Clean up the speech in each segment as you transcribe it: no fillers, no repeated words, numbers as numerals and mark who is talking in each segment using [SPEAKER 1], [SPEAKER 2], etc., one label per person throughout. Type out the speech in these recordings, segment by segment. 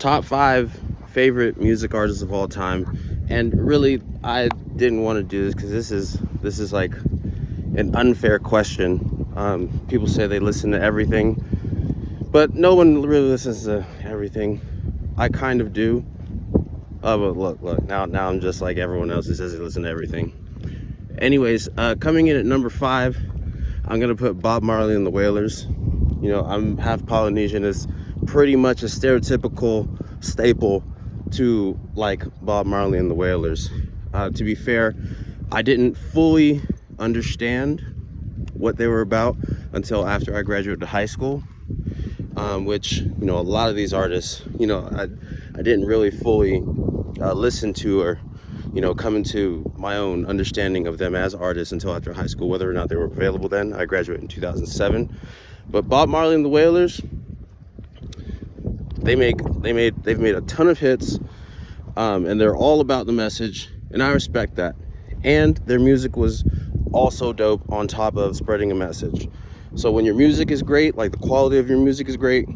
[SPEAKER 1] top 5 favorite music artists of all time. And really, I didn't want to do this because this is like an unfair question. People say they listen to everything, but no one really listens to everything. I kind of do. But look, now I'm just like everyone else who says they listen to everything. Anyways, coming in at number 5, I'm gonna put Bob Marley and the Wailers. You know, I'm half Polynesian. It's pretty much a stereotypical staple to like Bob Marley and the Wailers. To be fair, I didn't fully understand what they were about until after I graduated high school, which, you know, a lot of these artists, you know, I didn't really fully listen to or, you know, come into my own understanding of them as artists until after high school, whether or not they were available then. I graduated in 2007. But Bob Marley and the Wailers, they've made a ton of hits, and they're all about the message, and I respect that. And their music was also dope on top of spreading a message. So when your music is great, like the quality of your music is great,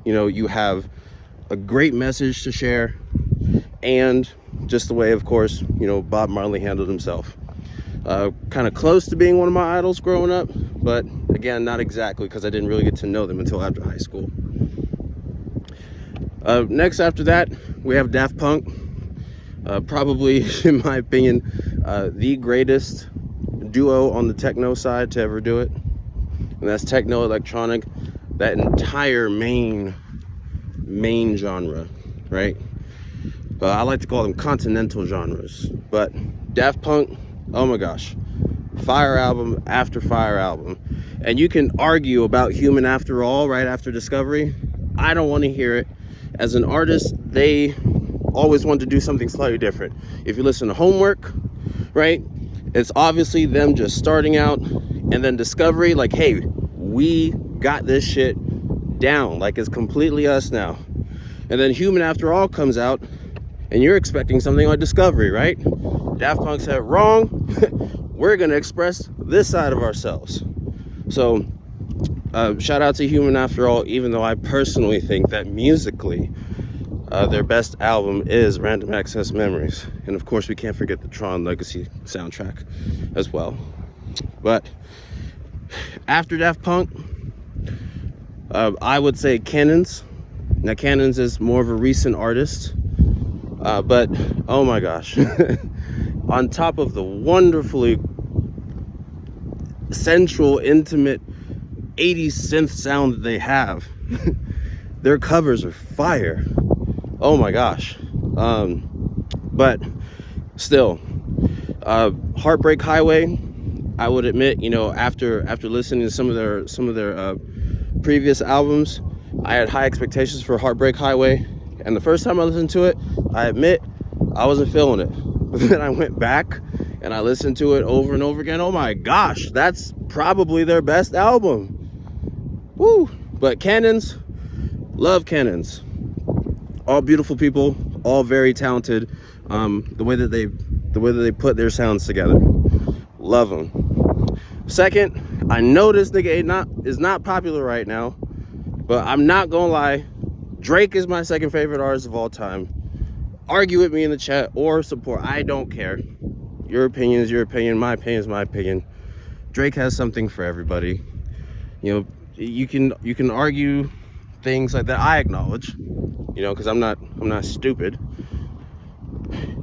[SPEAKER 1] you know, you have a great message to share, and just the way, of course, you know, Bob Marley handled himself. Kind of close to being one of my idols growing up, but again, not exactly, because I didn't really get to know them until after high school. Next after that, we have Daft Punk. Probably, in my opinion, the greatest duo on the techno side to ever do it. And that's techno electronic, that entire main genre, right? I like to call them continental genres. But Daft Punk, oh my gosh, fire album after fire album. And you can argue about Human After All right after Discovery. I don't want to hear it. As an artist, they always want to do something slightly different. If you listen to Homework, right, it's obviously them just starting out, and then Discovery, like, hey, we got this shit down, like it's completely us now. And then Human After All comes out, and you're expecting something like Discovery, right? Daft Punk said, wrong. We're gonna express this side of ourselves. So shout out to Human After All, even though I personally think that musically their best album is Random Access Memories. And of course, we can't forget the Tron Legacy soundtrack as well. But after Daft Punk, I would say Cannons. Now, Cannons is more of a recent artist, but oh my gosh, on top of the wonderfully central, intimate 80s synth sound that they have, their covers are fire. Oh my gosh. But still, Heartbreak Highway, I would admit, you know, after listening to some of their previous albums, I had high expectations for Heartbreak Highway, and the first time I listened to it, I admit I wasn't feeling it. But then I went back and I listened to it over and over again. Oh my gosh, that's probably their best album. Woo! But Cannons, love Cannons. All beautiful people, all very talented. The way that they put their sounds together, love them. Second, I know this nigga is not popular right now, but I'm not gonna lie, Drake is my second favorite artist of all time. Argue with me in the chat or support, I don't care. Your opinion is your opinion, my opinion is my opinion. Drake has something for everybody. You know, you can argue things like that. I acknowledge, you know, because I'm not stupid.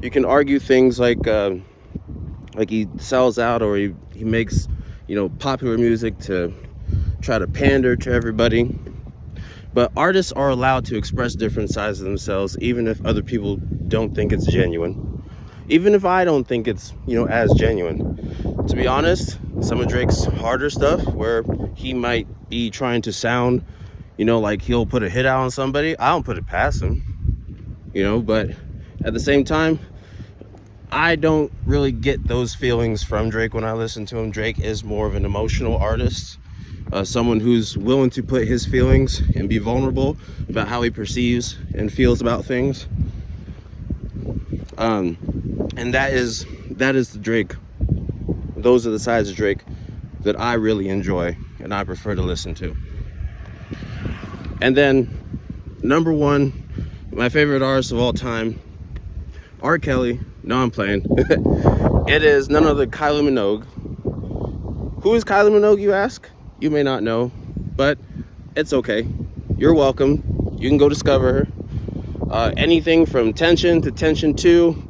[SPEAKER 1] You can argue things like he sells out, or he makes, you know, popular music to try to pander to everybody. But artists are allowed to express different sides of themselves, even if other people don't think it's genuine. Even if I don't think it's, you know, as genuine. To be honest, some of Drake's harder stuff, where he might be trying to sound, you know, like he'll put a hit out on somebody, I don't put it past him, you know. But at the same time, I don't really get those feelings from Drake when I listen to him. Drake is more of an emotional artist, someone who's willing to put his feelings and be vulnerable about how he perceives and feels about things. And that is the Drake. Those are the sides of Drake that I really enjoy and I prefer to listen to. And then number 1, my favorite artist of all time, R. Kelly. No, I'm playing. It is none other Kylie Minogue. Who is Kylie Minogue, you ask? You may not know, but it's okay. You're welcome. You can go discover her. Anything from Tension to Tension 2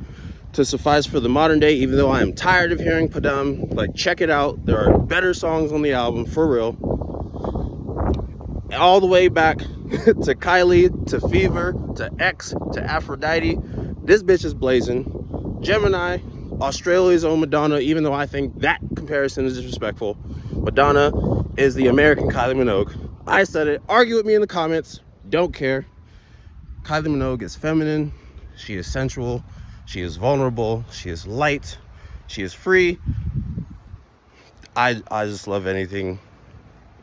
[SPEAKER 1] to Suffice for the Modern Day, even though I am tired of hearing Padam. Like, check it out. There are better songs on the album, for real. All the way back to Kylie, to Fever, to X, to Aphrodite. This bitch is blazing. Gemini, Australia's own Madonna, even though I think that comparison is disrespectful. Madonna is the American Kylie Minogue. I said it. Argue with me in the comments. Don't care. Kylie Minogue is feminine. She is sensual. She is vulnerable. She is light. She is free. I just love anything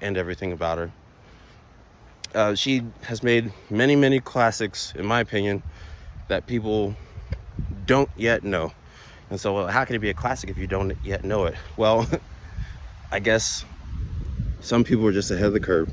[SPEAKER 1] and everything about her. She has made many, many classics, in my opinion, that people don't yet know. And so, well, how can it be a classic if you don't yet know it? Well, I guess some people are just ahead of the curve.